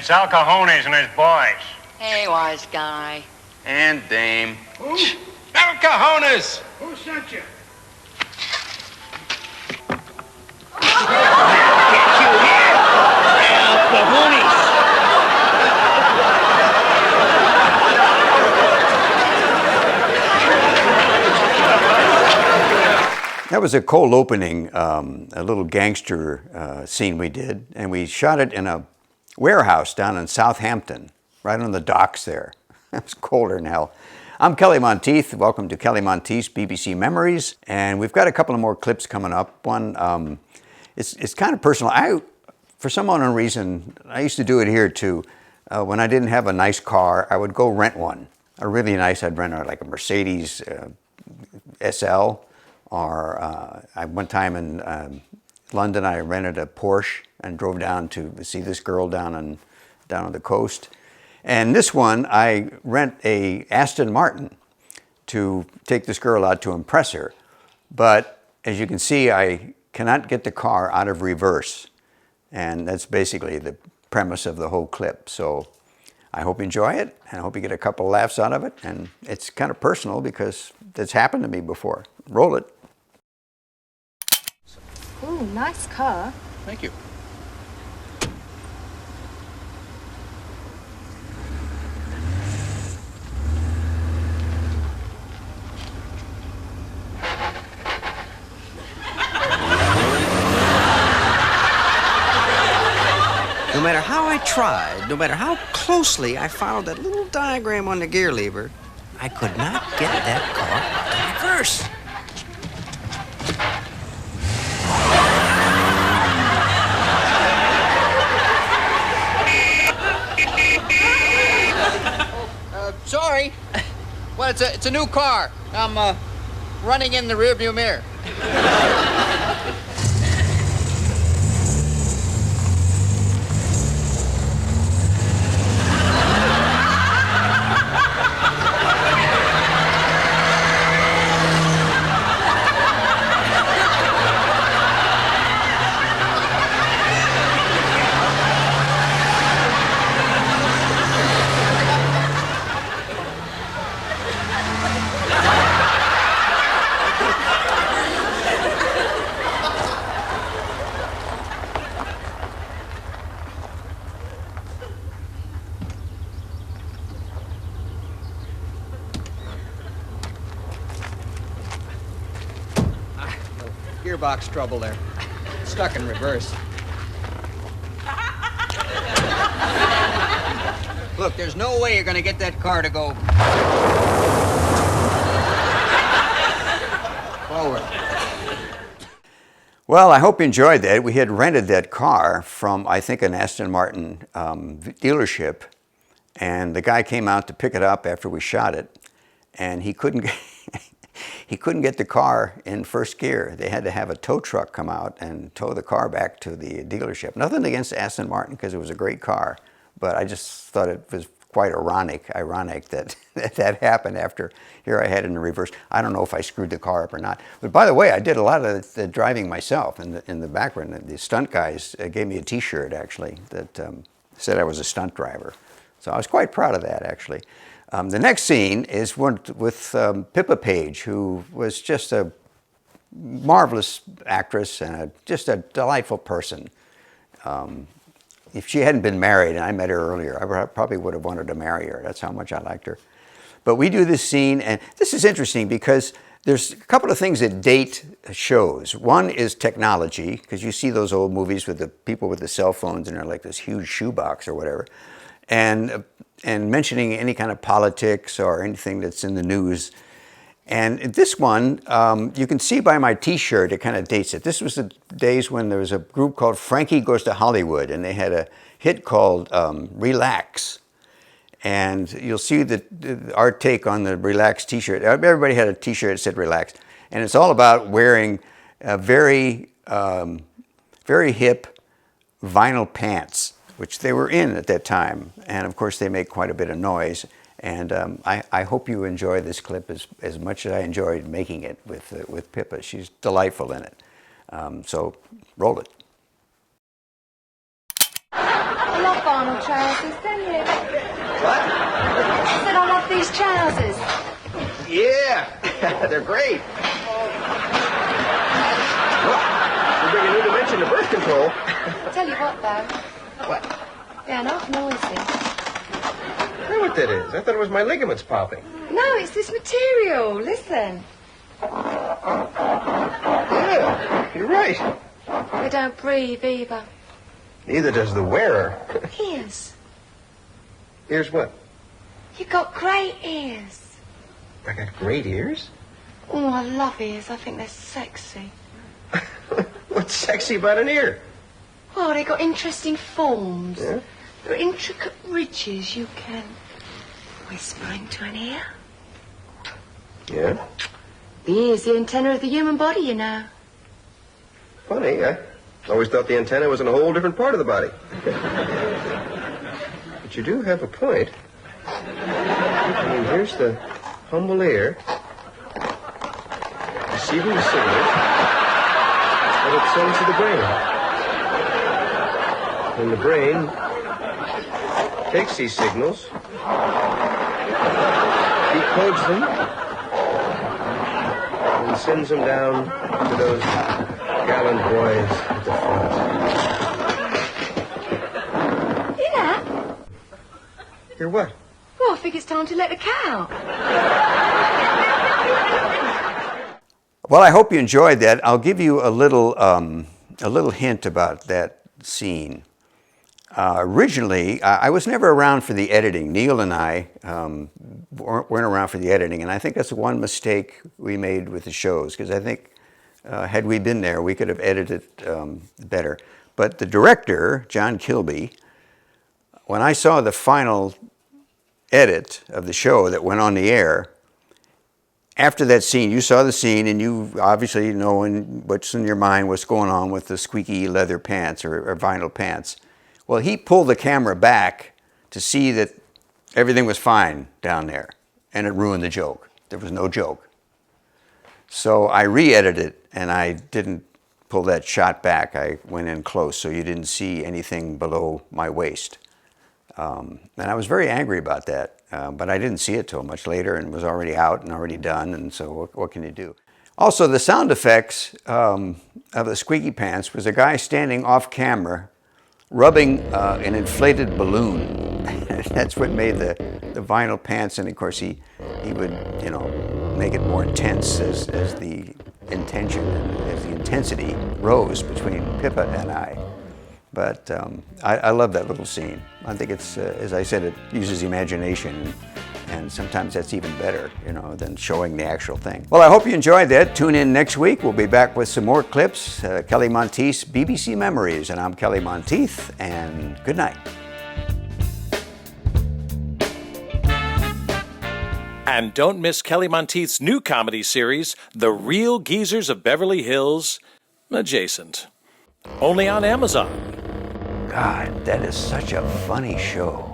It's Al Cajones and his boys. Hey, wise guy. And Dame. Who? Al Cajones! Who sent you? That was a cold opening, a little gangster scene we did, and we shot it in a warehouse down in Southampton, right on the docks there. It was colder than hell. I'm Kelly Monteith. Welcome to Kelly Monteith's BBC Memories, and we've got a couple of more clips coming up. One, it's kind of personal. For some unknown reason, I used to do it here too. When I didn't have a nice car, I would go rent one. A really nice, I'd rent like a Mercedes SL. Or one time in London, I rented a Porsche and drove down to see this girl down on the coast. And this one, I rent a Aston Martin to take this girl out to impress her. But as you can see, I cannot get the car out of reverse. And that's basically the premise of the whole clip. So I hope you enjoy it, and I hope you get a couple laughs out of it. And it's kind of personal because it's happened to me before. Roll it. Ooh, nice car. Thank you. No matter how I tried, no matter how closely I followed that little diagram on the gear lever, I could not get that car to reverse. Sorry. Well, it's a new car. I'm running in the rearview mirror. Gearbox trouble there. Stuck in reverse. Look, there's no way you're gonna get that car to go forward. Well, I hope you enjoyed that. We had rented that car from, I think, an Aston Martin dealership, and the guy came out to pick it up after we shot it, and he couldn't get the car in first gear. They had to have a tow truck come out and tow the car back to the dealership. Nothing against Aston Martin, because it was a great car, but I just thought it was quite ironic that that happened after here I had it in reverse. I don't know if I screwed the car up or not. But by the way, I did a lot of the driving myself in the background. The stunt guys gave me a T-shirt, actually, that said I was a stunt driver. So I was quite proud of that, actually. The next scene is one with Pippa Page, who was just a marvelous actress and just a delightful person. If she hadn't been married, and I met her earlier, I probably would have wanted to marry her. That's how much I liked her. But we do this scene, and this is interesting because there's a couple of things that date shows. One is technology, because you see those old movies with the people with the cell phones and they're like this huge shoebox or whatever. And mentioning any kind of politics or anything that's in the news. And this one, you can see by my T-shirt, it kind of dates it. This was the days when there was a group called Frankie Goes to Hollywood, and they had a hit called Relax. And you'll see our take on the Relax T-shirt. Everybody had a T-shirt that said Relax. And it's all about wearing very hip vinyl pants, which they were in at that time. And of course, they make quite a bit of noise. And I hope you enjoy this clip as much as I enjoyed making it with Pippa. She's delightful in it. So roll it. Hello, love vinyl trousers, don't you? What? I said I love these trousers. Yeah, they're great. Look, you bring a new dimension to birth control. Tell you what, though. What? They're not noisy. I know what that is. I thought it was my ligaments popping. No, it's this material. Listen. Yeah, you're right. They don't breathe either. Neither does the wearer. Ears. Ears what? You got great ears. I got great ears? Oh, I love ears. I think they're sexy. What's sexy about an ear? Oh, they got interesting forms. Yeah? They're intricate ridges you can whisper into an ear. Yeah? The ear's the antenna of the human body, you know. Funny, I always thought the antenna was in a whole different part of the body. But you do have a point. I mean, here's the humble ear receiving the signal that it sends to the brain. And the brain takes these signals, decodes them, and sends them down to those gallant boys at the front. Yeah? Hear what? Well, I think it's time to let the cat out. Well, I hope you enjoyed that. I'll give you a little hint about that scene. Originally, I was never around for the editing. Neil and I weren't around for the editing, and I think that's one mistake we made with the shows, because I think had we been there, we could have edited better. But the director, John Kilby, when I saw the final edit of the show that went on the air, after that scene, you saw the scene, and you obviously know what's in your mind, what's going on with the squeaky leather pants or vinyl pants. Well, he pulled the camera back to see that everything was fine down there, and it ruined the joke. There was no joke. So I re-edited it, and I didn't pull that shot back. I went in close, so you didn't see anything below my waist. And I was very angry about that, but I didn't see it till much later, and it was already out and already done, and so what can you do? Also, the sound effects of the squeaky pants was a guy standing off camera rubbing an inflated balloon. That's what made the vinyl pants, and of course he would, you know, make it more intense as the intention and as the intensity rose between Pippa and I. But I love that little scene. I think it's, as I said, it uses imagination, and sometimes that's even better, you know, than showing the actual thing. Well, I hope you enjoyed that. Tune in next week. We'll be back with some more clips. Kelly Monteith's BBC Memories, and I'm Kelly Monteith, and good night. And don't miss Kelly Monteith's new comedy series, The Real Geezers of Beverly Hills, Adjacent. Only on Amazon. God, that is such a funny show.